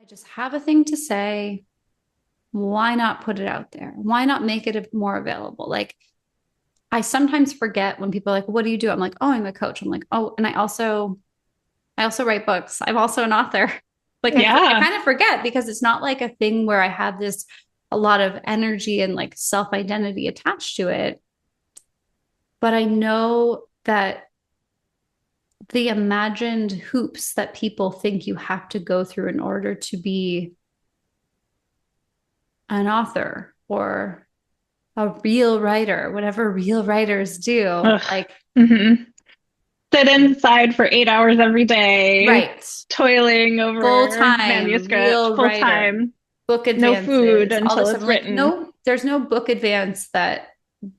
just have a thing to say. Why not put it out there? Why not make it more available? Like, I sometimes forget when people are like, "What do you do?" I'm like, "Oh, I'm a coach." I'm like, "Oh, and I also write books. I'm also an author." Like, I Yeah. kind of forget because it's not like a thing where I have this a lot of energy and like self identity attached to it. But I know that the imagined hoops that people think you have to go through in order to be an author or a real writer, whatever real writers do. Ugh. Like, hmm Sit inside for 8 hours every day, right, toiling full over time, manuscript, real full writer, time, book no food advances, all until this stuff. it's I'm like, written. no, there's no book advance that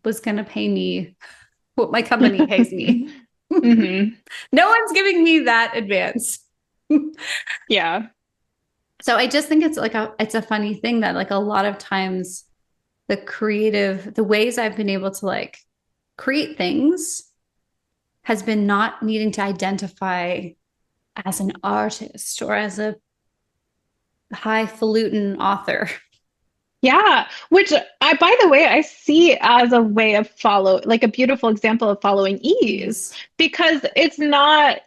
was going to pay me what my company pays me. hmm No one's giving me that advance. Yeah. So I just think it's a funny thing that like a lot of times the ways I've been able to like create things has been not needing to identify as an artist or as a highfalutin author. Yeah. Which by the way, I see as a way of like a beautiful example of following ease Ease. because it's not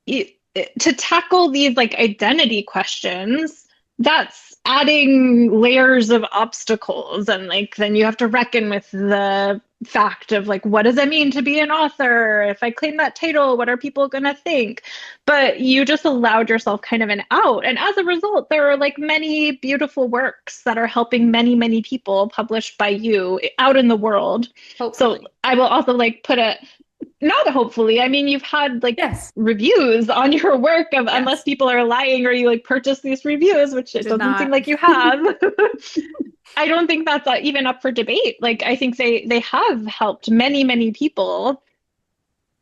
it, to tackle these like identity questions, that's adding layers of obstacles. And like, then you have to reckon with the fact of like, what does it mean to be an author? If I claim that title, what are people going to think? But you just allowed yourself kind of an out. And as a result, there are like many beautiful works that are helping many, many people published by you out in the world. So Hopefully. I will also like put a not hopefully. I mean, you've had like Yes. reviews on your work of unless Yes. people are lying or you like purchase these reviews, which I it did doesn't seem not. like you have. I don't think that's even up for debate. Like I think they have helped many, many people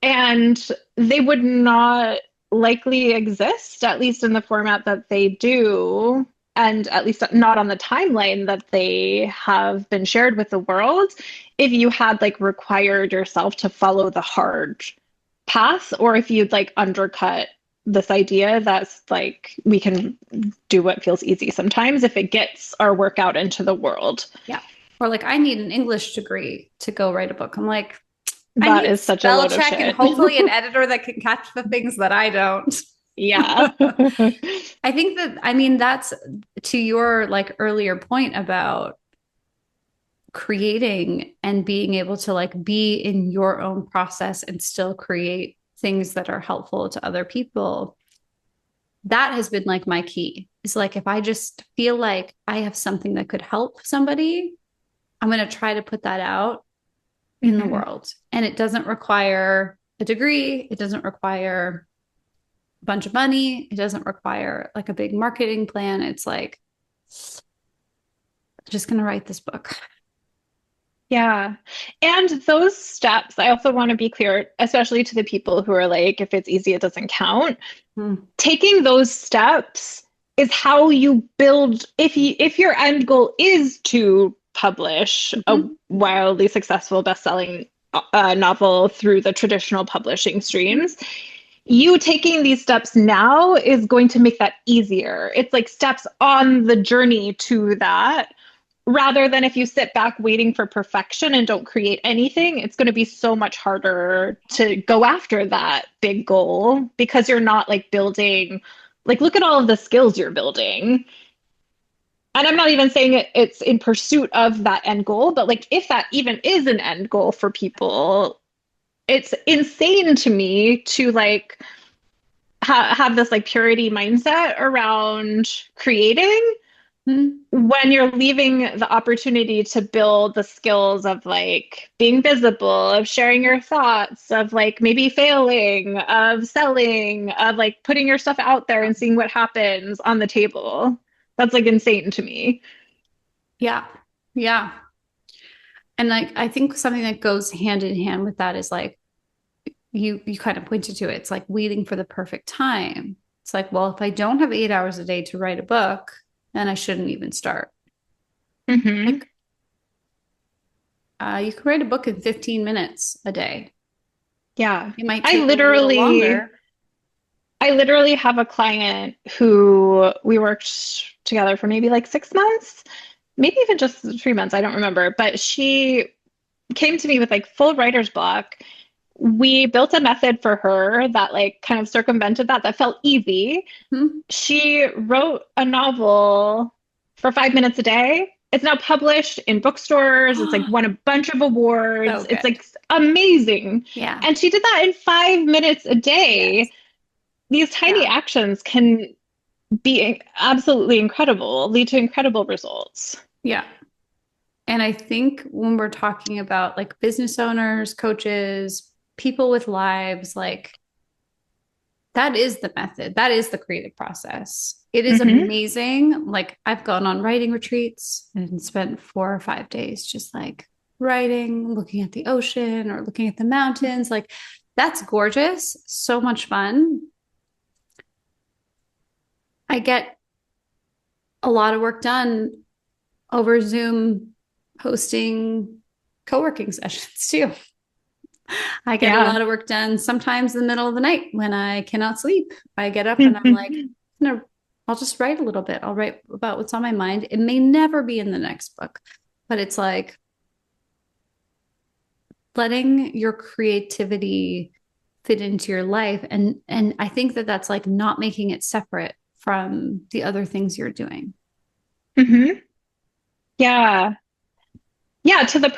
and they would not likely exist, at least in the format that they do, and at least not on the timeline that they have been shared with the world, if you had like required yourself to follow the hard path, or if you'd like undercut this idea that's like we can do what feels easy sometimes if it gets our work out into the world. Yeah. Or like, I need an English degree to go write a book. I'm like, I That need is such a spell load of check and shit. hopefully an editor that can catch the things that I don't. Yeah. I think that, I mean, that's to your like earlier point about creating and being able to like be in your own process and still create things that are helpful to other people. That has been like my key. Is like if I just feel like I have something that could help somebody, I'm going to try to put that out in the hmm world. And it doesn't require a degree, it doesn't require a bunch of money, it doesn't require like a big marketing plan. It's like I'm just going to write this book. Yeah. And those steps, I also want to be clear, especially to the people who are like, if it's easy, it doesn't count. Mm-hmm. Taking those steps is how you build, if your end goal is to publish a wildly successful best-selling novel through the traditional publishing streams, you taking these steps now is going to make that easier. It's like steps on the journey to that rather than if you sit back waiting for perfection and don't create anything, it's going to be so much harder to go after that big goal because you're not like building, like, look at all of the skills you're building. And I'm not even saying it's in pursuit of that end goal, but like if that even is an end goal for people, it's insane to me to like have this like purity mindset around creating Mm-hmm. when you're leaving the opportunity to build the skills of like being visible, of sharing your thoughts, of like maybe failing, of selling, of like putting your stuff out there and seeing what happens on the table. That's like insane to me. Yeah. Yeah. And like I think something that goes hand in hand with that is like you kind of pointed to it. It's like waiting for the perfect time. It's like, well, if I don't have 8 hours a day to write a book, then I shouldn't even start. hmm Like you can write a book in 15 minutes a day. Yeah. It might I take a little literally longer. I literally have a client who we worked together for maybe like 6 months, maybe even just 3 months. I don't remember. But she came to me with like full writer's block. We built a method for her that like kind of circumvented that felt easy. Hmm? She wrote a novel for 5 minutes a day. It's now published in bookstores. It's like won a bunch of So awards. It's good. like amazing. Yeah. And she did that in 5 minutes a day. Yes. These tiny Yeah. actions can be absolutely incredible, lead to incredible results. Yeah. And I think when we're talking about like business owners, coaches, people with lives, like that is the method. That is the creative process. It is Hmm. amazing. Like I've gone on writing retreats and spent 4 or 5 days just like writing, looking at the ocean or looking at the mountains. Like that's gorgeous. So much fun. I get a lot of work done over Zoom hosting co-working sessions too. I get a Yeah. lot of work done sometimes in the middle of the night when I cannot sleep. I get up and I'm like, no, I'll just write a little bit. I'll write about what's on my mind. It may never be in the next book, but it's like letting your creativity fit into your life. And I think that that's like not making it separate from the other things you're doing. Hmm. Yeah. Yeah, to the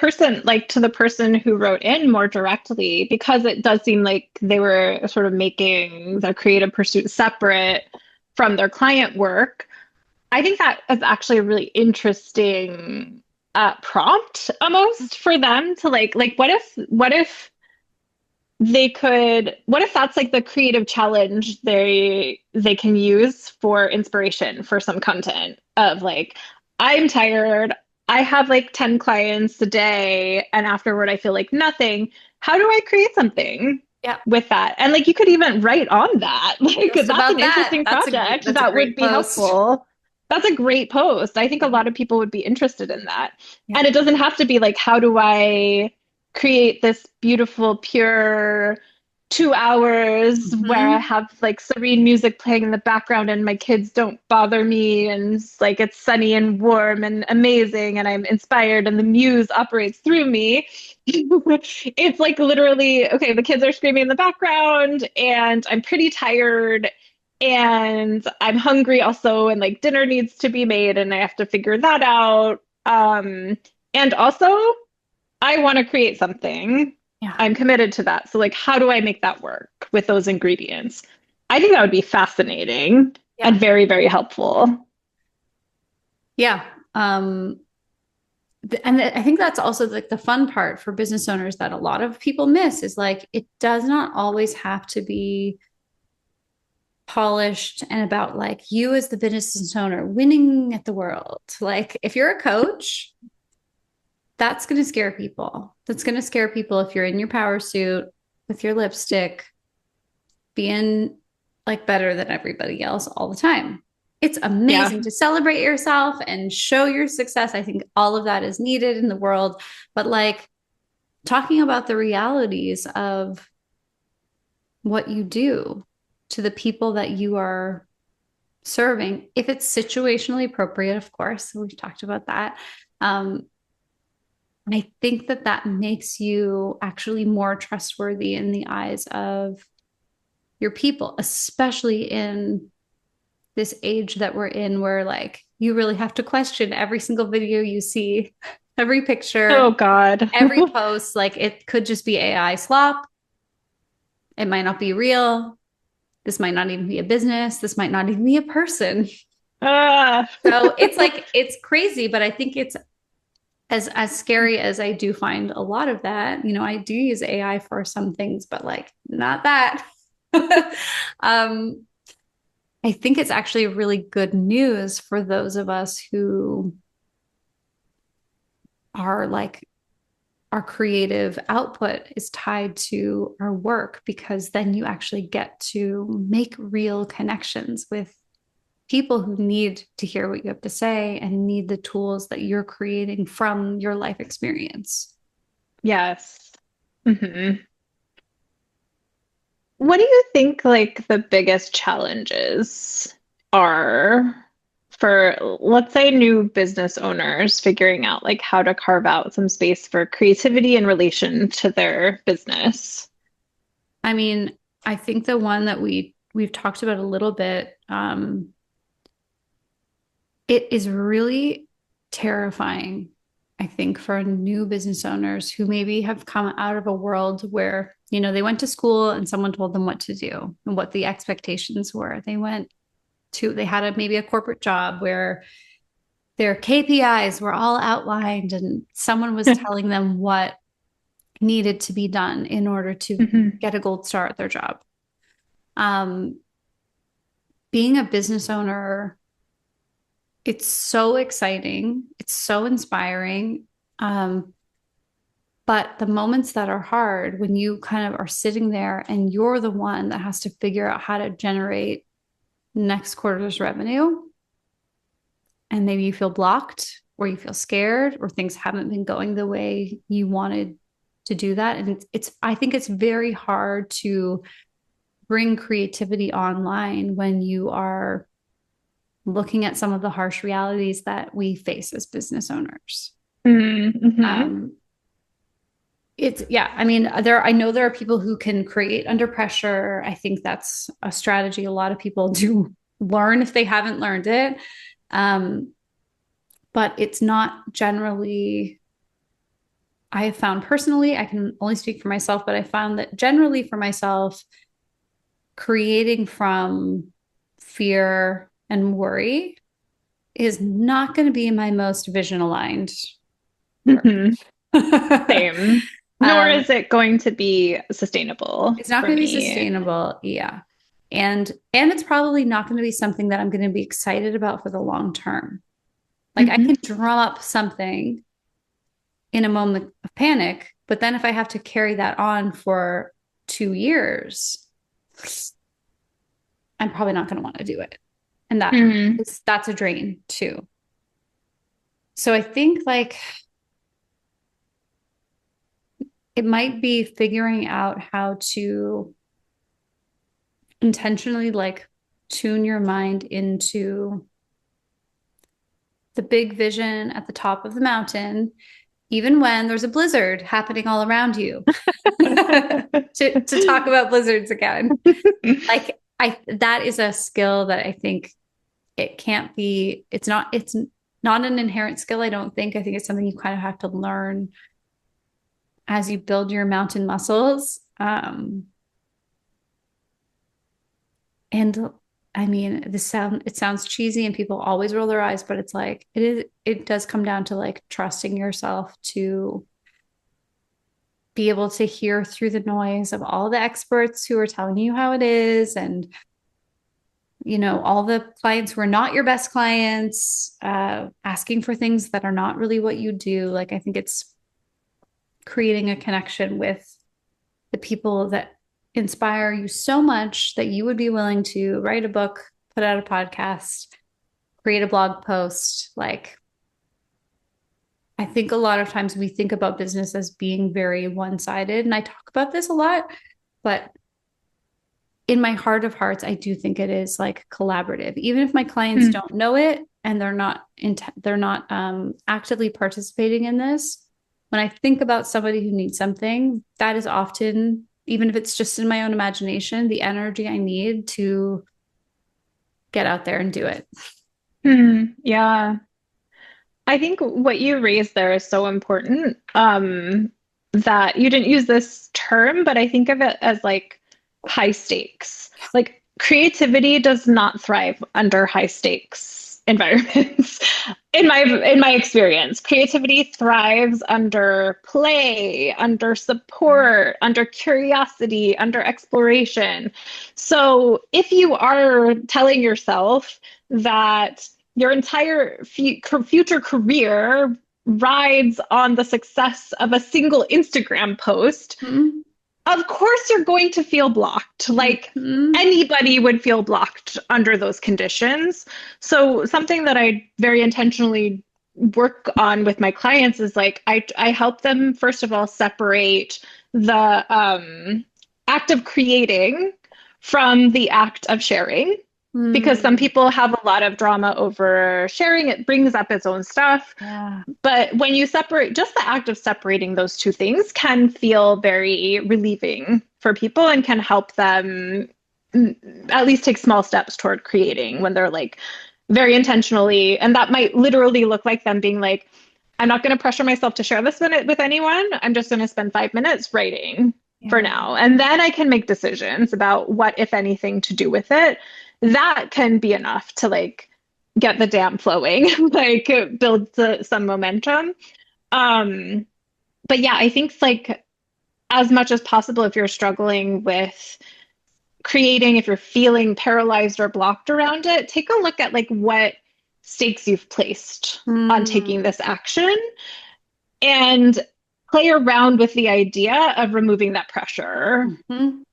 person who wrote in more directly, because it does seem like they were sort of making their creative pursuit separate from their client work. I think that is actually a really interesting prompt almost for them to like what if that's like the creative challenge they can use for inspiration for some content of like, I'm tired, I have like 10 clients a day, and afterward I feel like nothing. How do I create something Yeah. with that? And like you could even write on that. Like Just that's about an that. interesting project That's a that would great be post. helpful. That's a great post. I think a Yeah. lot of people would be interested in that. Yeah. And it doesn't have to be like, how do I create this beautiful, pure 2 hours where I Mhm. have like serene music playing in the background and my kids don't bother me and like it's sunny and warm and amazing and I'm inspired and the muse operates through me. It's like literally, okay, the kids are screaming in the background and I'm pretty tired and I'm hungry also and like dinner needs to be made and I have to figure that out. And also I want to create something. Yeah. I'm committed to that. So, like, how do I make that work with those ingredients? I think that would be fascinating and Yeah. very, very helpful. Yeah. And I think that's also like the fun part for business owners that a lot of people miss is like it does not always have to be polished and about like you as the business owner winning at the world. Like if you're a coach, that's going to scare people. That's going to scare people if you're in your power suit with your lipstick being like better than everybody else all the time. It's Yeah. amazing to celebrate yourself and show your success. I think all of that is needed in the world. But like talking about the realities of what you do to the people that you are serving, if it's situationally appropriate, of course. So we've talked about that. Um, I think that that makes you actually more trustworthy in the eyes of your people, especially in this age that we're in where like you really have to question every single video you see, every Oh, picture, God. every post. Like it could just be AI slop. It might not be real. This might not even be a business. This might not even be a person. Ah. So it's like it's crazy, but I think it's as scary as I do find a lot of that. You know, I do use AI for some things, but like not that. um, I think it's actually really good news for those of us who are like our creative output is tied to our work because then you actually get to make real connections with people who need to hear what you have to say and need the tools that you're creating from your life experience. Yes. Hmm. What do you think like the biggest challenges are for, let's say, new business owners figuring out like how to carve out some space for creativity in relation to their business? I mean, I think the one that we've talked about a little bit, it is really terrifying, I think, for new business owners who maybe have come out of a world where, they went to school and someone told them what to do and what the expectations were. They had maybe a corporate job where their KPIs were all outlined and someone was telling them what needed to be done in order to Mhm. get a gold star at their job. Um, Being a business owner, it's so exciting, it's so inspiring. Um, but the moments that are hard, when you kind of are sitting there and you're the one that has to figure out how to generate next quarter's revenue, and maybe you feel blocked or you feel scared or things haven't been going the way you wanted to do that. And I think it's very hard to bring creativity online when you are looking at some of the harsh realities that we face as business owners. Mm-hmm. Um, I mean, I know there are people who can create under pressure. I think that's a strategy a lot of people do learn if they haven't learned it. Um, but it's not generally, I have found personally, I can only speak for myself, but I found that generally for myself, creating from fear and worry is not going to be my most vision aligned work. Hmm. Same. Nor um, is it going to be sustainable it's not for going to be me. sustainable. Yeah. And it's probably not going to be something that I'm going to be excited about for the long term. Like I Hmm. can drum up something in a moment of panic, but then if I have to carry that on for 2 years, I'm probably not going to want to do it. And Hmm. that's a drain too. So I think like it might be figuring out how to intentionally like tune your mind into the big vision at the top of the mountain, even when there's a blizzard happening all around you. To talk about blizzards again. Like that is a skill that I think it's not an inherent skill, I don't think. I think it's something you kind of have to learn as you build your mountain muscles. And I mean, it sounds cheesy and people always roll their eyes, but it's like it does come down to like trusting yourself to be able to hear through the noise of all the experts who are telling you how it is, and all the clients who are not your best clients, asking for things that are not really what you do. Like I think it's creating a connection with the people that inspire you so much that you would be willing to write a book, put out a podcast, create a blog post. Like, I think a lot of times we think about business as being very one sided. And I talk about this a lot, but in my heart of hearts, I do think it is like collaborative. Even if my clients don't know it and they're not actively participating in this, when I think about somebody who needs something, that is often, even if it's just in my own imagination, the energy I need to get out there and do it. Yeah. I think what you raised there is so important. That you didn't use this term, but I think of it as like high stakes. Like creativity does not thrive under high stakes environments. In my experience, creativity thrives under play, under support, under curiosity, under exploration. So if you are telling yourself that your entire future career rides on the success of a single Instagram post, Mm-hmm. of course you're going to feel blocked. Like Mm-hmm. anybody would feel blocked under those conditions. So something that I very intentionally work on with my clients is like I help them first of all separate the act of creating from the act of sharing. Because some Mm, people have a lot of drama over sharing, it brings up its own stuff. yeah. But when you separate, just the act of separating those two things can feel very relieving for people and can help them at least take small steps toward creating when they're like very intentionally. And that might literally look like them being like, I'm not going to pressure myself to share this with anyone. I'm just going to spend 5 minutes writing for Yeah. now. And then I can make decisions about what, if anything, to do with it. That can be enough to like get the dam flowing, like build some momentum. Um, but yeah, I think like as much as possible, if you're struggling with creating, if you're feeling paralyzed or blocked around it, take a look at like what stakes you've placed on taking Mm, this action and play around with the idea of removing that pressure. mhm.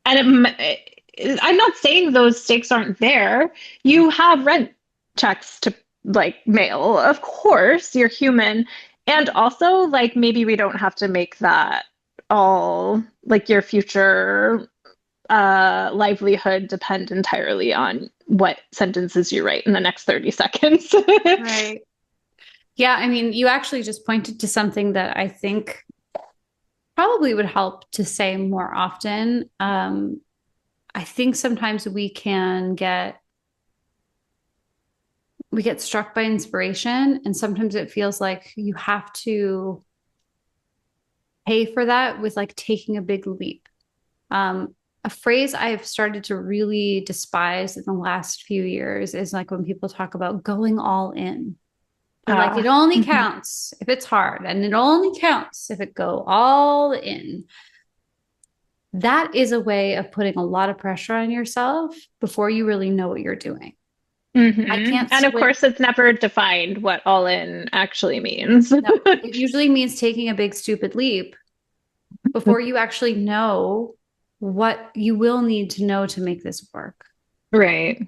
And I'm not saying those stakes aren't there. You have rent checks to like mail. Of course, you're human. And also, like, maybe we don't have to make that all like your future livelihood depend entirely on what sentences you write in the next 30 seconds. Right. Yeah, I mean, you actually just pointed to something that I think probably would help to say more often. I think sometimes we get struck by inspiration, and sometimes it feels like you have to pay for that with like taking a big leap. Um, a phrase I've started to really despise in the last few years is like when people talk about going all in. They're like, it only Mhm. counts if it's hard, and it only counts if it go all in. That is a way of putting a lot of pressure on yourself before you really know what you're doing. I can't And of switch. course, it's never defined what all in actually means. No, it usually means taking a big, stupid leap before you actually know what you will need to know to make this work. Right.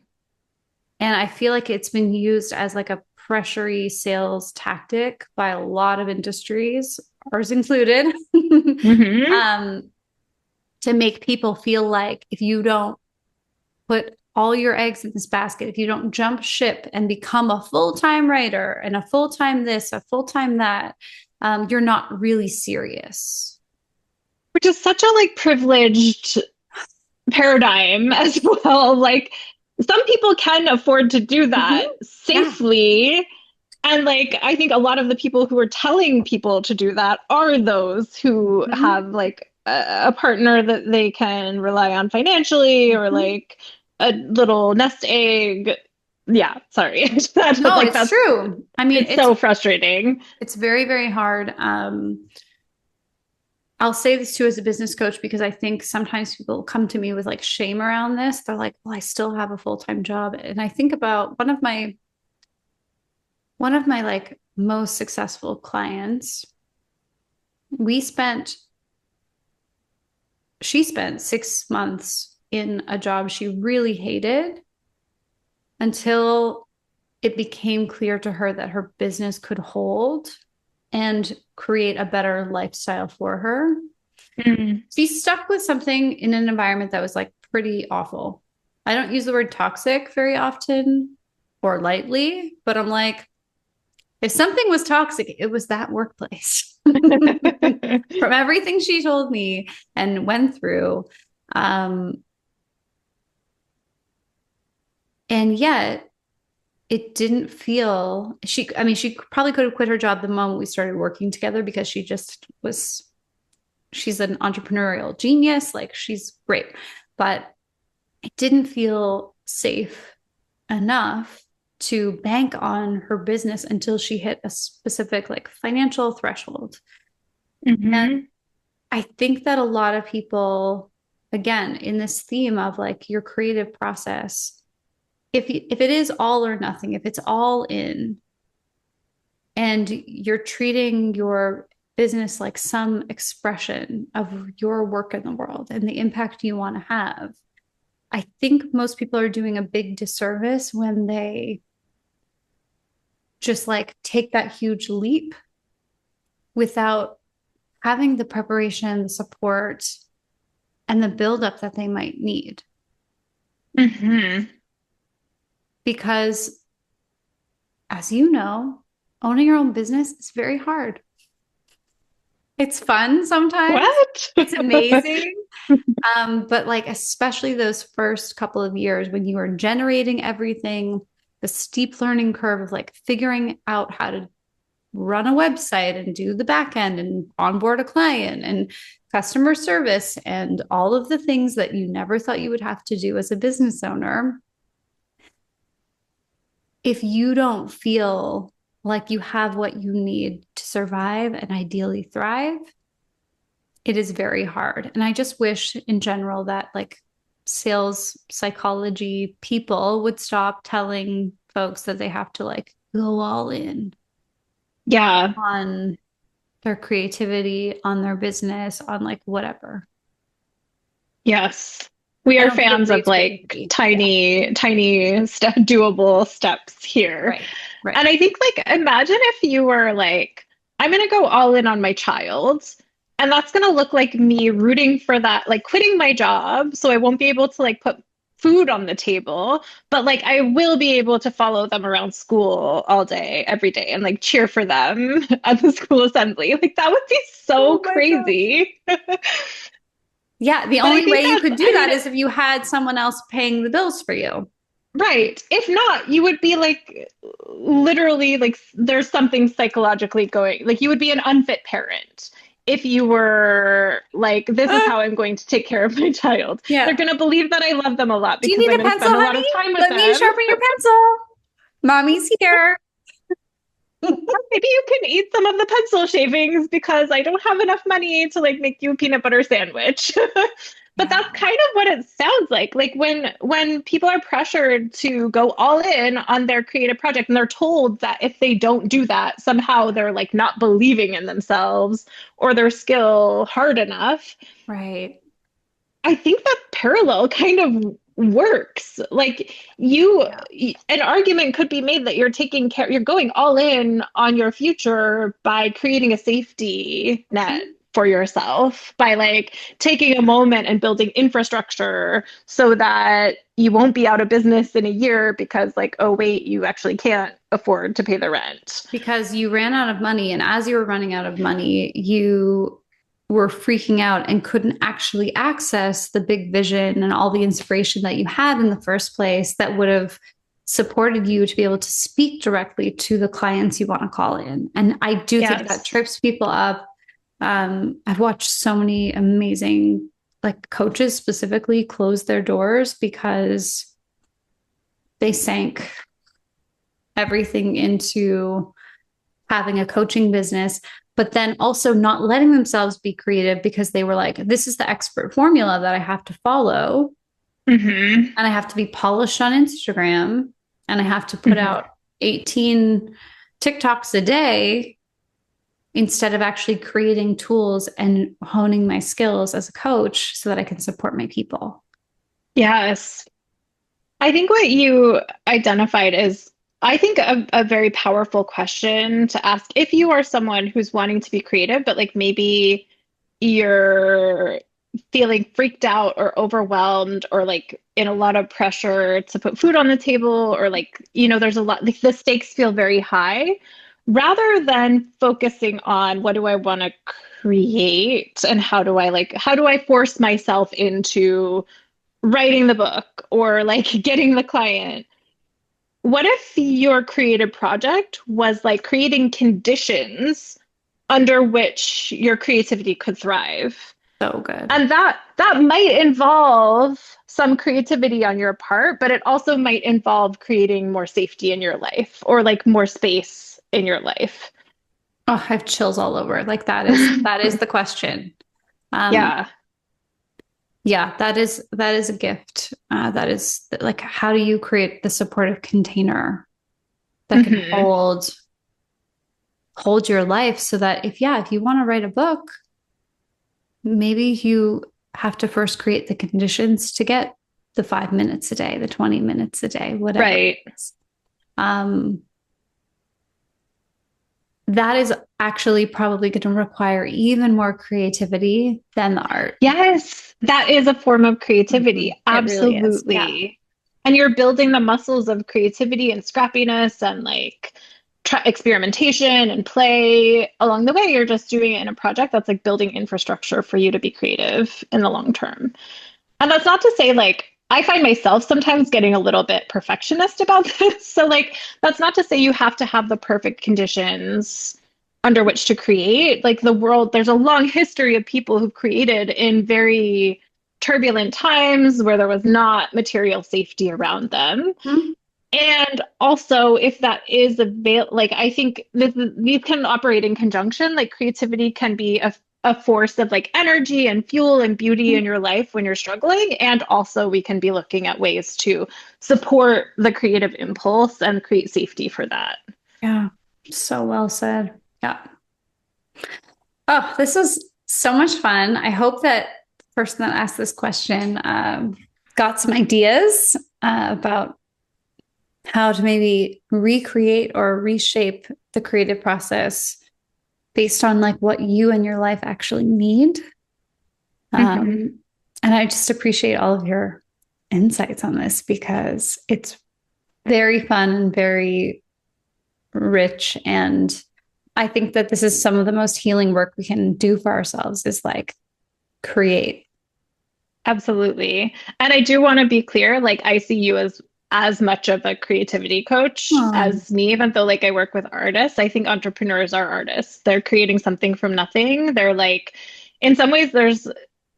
And I feel like it's been used as like a pressury sales tactic by a lot of industries, ours included, Hmm. um, to make people feel like if you don't put all your eggs in this basket, if you don't jump ship and become a full-time writer and a full-time this, a full-time that, you're not really serious. Which is such a like privileged paradigm as well. Like some people can afford to do Mhm. that Yeah. safely. And like I think a lot of the people who are telling people to do that are those who Mhm. have like a partner that they can rely on financially or Mhm. like a little nest egg. Yeah, sorry. That's No, like it's that's true. I mean, it's so frustrating. it's very, very hard. I'll say this too as a business coach because I think sometimes people come to me with like shame around this. They're like, "Well, I still have a full-time job." And I think about one of my like most successful clients. We spent she spent 6 months in a job she really hated until it became clear to her that her business could hold and create a better lifestyle for her. Mm. She stuck with something in an environment that was like pretty awful. I don't use the word toxic very often or lightly, but I'm like, if something was toxic, it was that workplace. From everything she told me and went through. Um, and yet it didn't feel I mean, she probably could have quit her job the moment we started working together because she just was, she's an entrepreneurial genius. Like she's great. But it didn't feel safe enough to bank on her business until she hit a specific like financial threshold. And Hmm. I think that a lot of people, again, in this theme of like your creative process, if it is all or nothing, if it's all in, and you're treating your business like some expression of your work in the world and the impact you want to have, I think most people are doing a big disservice when they just like take that huge leap without having the preparation, the support, and the buildup that they might need. Hmm. Because, as you know, owning your own business is very hard. It's fun sometimes, What? it's amazing. But like, especially those first couple of years when you are generating everything, the steep learning curve of like figuring out how to run a website and do the back end and onboard a client and customer service and all of the things that you never thought you would have to do as a business owner. If you don't feel like you have what you need to survive and ideally thrive, it is very hard. And I just wish in general that like sales psychology people would stop telling folks that they have to like go all in Yeah. on their creativity, on their business, on like whatever. Yes. We I are don't think it fans of breeds like creativity. Yeah. tiny doable steps here. Right. Right. And I think like imagine if you were like, I'm gonna go all in on my child. And that's gonna look like me rooting for that, like quitting my job. So I won't be able to like put food on the table, but like I will be able to follow them around school all day, every day, and like cheer for them at the school assembly. Like that would be so Oh my gosh. crazy. Yeah. The But I only way think you that, could do I mean, that is if you had someone else paying the bills for you. right. If not, you would be like literally like there's something psychologically going, like you would be an unfit parent if you were like, this is Ah, how I'm going to take care of my child. They're yeah. going to believe that I love them a lot Do you because need I'm a going to pencil, spend a lot honey? of time with Let me them. sharpen your pencil. Mommy's here. Maybe you can eat some of the pencil shavings because I don't have enough money to like make you a peanut butter sandwich. But Yeah. that's kind of what it sounds like. Like when people are pressured to go all in on their creative project and they're told that if they don't do that, somehow they're like not believing in themselves or their skill hard enough. Right. I think that parallel kind of works. Like you, Yeah. an argument could be made that you're taking care, you're going all in on your future by creating a safety net Mhm. for yourself, by like taking a moment and building infrastructure so that you won't be out of business in a year because like, oh wait, you actually can't afford to pay the rent. Because you ran out of money, and as you were running out of money, you were freaking out and couldn't actually access the big vision and all the inspiration that you had in the first place that would have supported you to be able to speak directly to the clients you want to call in. And I do think that Yes. trips people up. I've watched so many amazing like coaches specifically close their doors because they sank everything into having a coaching business, but then also not letting themselves be creative because they were like, this is the expert formula that I have to follow. Hmm. And I have to be polished on Instagram and I have to put Hmm. out 18 TikToks a day instead of actually creating tools and honing my skills as a coach so that I can support my people. Yes. I think what you identified is, I think, a very powerful question to ask if you are someone who's wanting to be creative, but like maybe you're feeling freaked out or overwhelmed or like in a lot of pressure to put food on the table or like, there's a lot, like the stakes feel very high. Rather than focusing on what do I want to create and how do I force myself into writing the book or like getting the client. What if your creative project was like creating conditions under which your creativity could thrive? So good. And that might involve some creativity on your part, but it also might involve creating more safety in your life or like more space in your life. Oh, I have chills all over. Like that is the question. Um, Yeah. yeah, that is a gift. That is like, how do you create the supportive container that can Hmm. hold your life so that if you want to write a book, maybe you have to first create the conditions to get the 5 minutes a day, the 20 minutes a day, whatever Right. it is. Um, that is actually probably going to require even more creativity than the art. Yes, that is a form of Mhm. creativity. It really is. Yeah. Absolutely. And you're building the muscles of creativity and scrappiness and like experimentation and play along the way. You're just doing it in a project that's like building infrastructure for you to be creative in the long term. And that's not to say like I find myself sometimes getting a little bit perfectionist about this. So like that's not to say you have to have the perfect conditions under which to create. Like the world, there's a long history of people who've created in very turbulent times where there was not material safety around them. Mhm. And also, if that is like I think these can operate in conjunction. Like creativity can be a force of like energy and fuel and beauty in your life when you're struggling. And also, we can be looking at ways to support the creative impulse and create safety for that. Yeah. So well said. Yeah. Oh, this was so much fun. I hope that the person that asked this question got some ideas about how to maybe recreate or reshape the creative process based on like what you and your life actually need. Mhm. Um, and I just appreciate all of your insights on this because it's very fun and very rich. And I think that this is some of the most healing work we can do for ourselves is like create. Absolutely. And I do want to be clear, like I see you as much of a creativity coach Oh, as me, even though like I work with artists. I think entrepreneurs are artists. They're creating something from nothing. They're like in some ways there's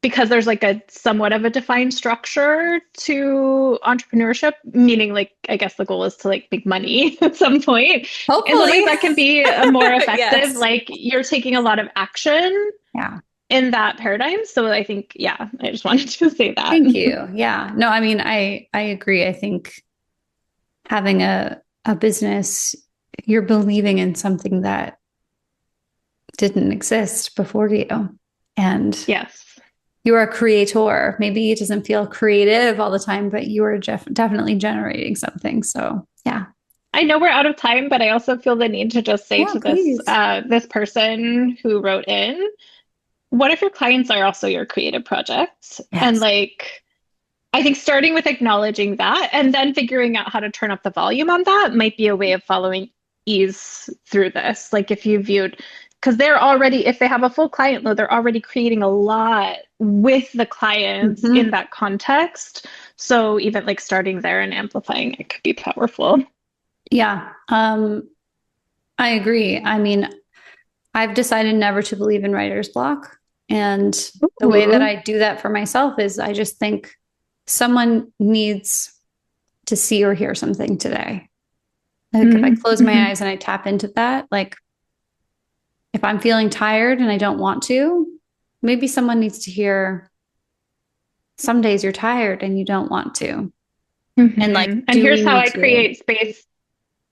because there's like a somewhat of a defined structure to entrepreneurship, meaning like I guess the goal is to like make money at some point. In some ways hopefully. that can be a more effective, Yes. like you're taking a lot of action Yeah. in that paradigm. So I think, yeah, I just wanted to say that. Thank you. Yeah. No, I mean, I agree. I think having a business, you're believing in something that didn't exist before you. And Yes. you are a creator. Maybe it doesn't feel creative all the time, but you are definitely generating something. So, yeah. I know we're out of time, but I also feel the need to just say Yeah, to please. this person who wrote in, what if your clients are also your creative projects? And Yes. like I think starting with acknowledging that and then figuring out how to turn up the volume on that might be a way of following ease through this. Like if you viewed, because they're already, if they have a full client load, they're already creating a lot with the clients in Mhm. that context. So even like starting there and amplifying it could be powerful. Yeah. I agree. I mean, I've decided never to believe in writer's block. And the way that Ooh. I do that for myself is I just think someone needs to see or hear something today. Like if I close my Mm-hmm. eyes and I tap into that, like if I'm feeling tired and I don't want to, maybe someone needs to hear some days you're tired and you don't want to. And like, Mm-hmm. And do we here's how need I to? create space.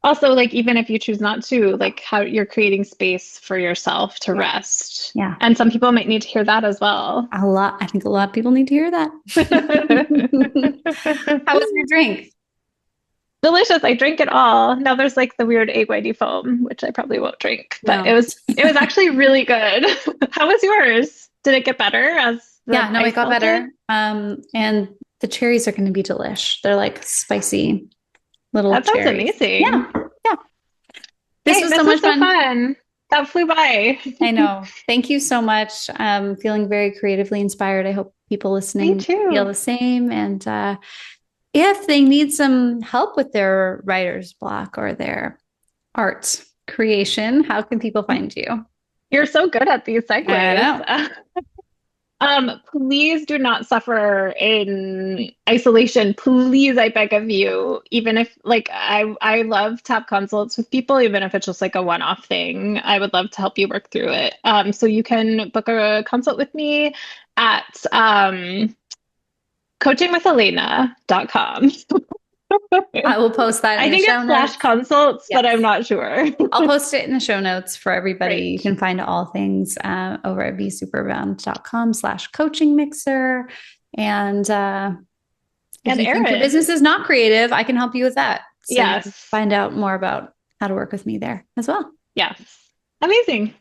Also, like even if you choose not to, like how you're creating space for yourself to Yeah. rest. Yeah. And some people might need to hear that as well. A lot. I think a lot of people need to hear that. How was your drink? Delicious. I drink it all. Now there's like the weird egg whitey foam, which I probably won't drink, but No. it was actually really good. How was yours? Did it get better as the Yeah, no, it ice got melted? better. And the cherries are going to be delish. They're like spicy little That sounds cherries. Yeah. amazing. Yeah. This Hey, was so this much was so fun. fun. That flew by. I know. Thank you so much. Feeling very creatively inspired. I hope people Me listening feel too. the same. And if they need some help with their writer's block or their art creation, how can people find you? You're so good at these I segues. know. Please do not suffer in isolation. Please, I beg of you. Even if like I love tap consults with people, even if it's just like a one-off thing, I would love to help you work through it. So you can book a consult with me at coachingwithelena.com. I will post that in I the think show it's slash notes. consults, but I'm Yes. not sure. I'll post it in the show notes for everybody. You Great. can find all things over at besuperbound.com/coaching mixer. And if And you think your Erin, business is not creative, I can help you with that. So you can yes, find out more about how to work with me there as well. yes. Amazing.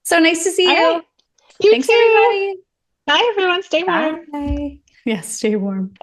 So nice to see All right. you. You Thanks, too. everybody. Bye, everyone. Stay warm. Bye. Yes, stay warm.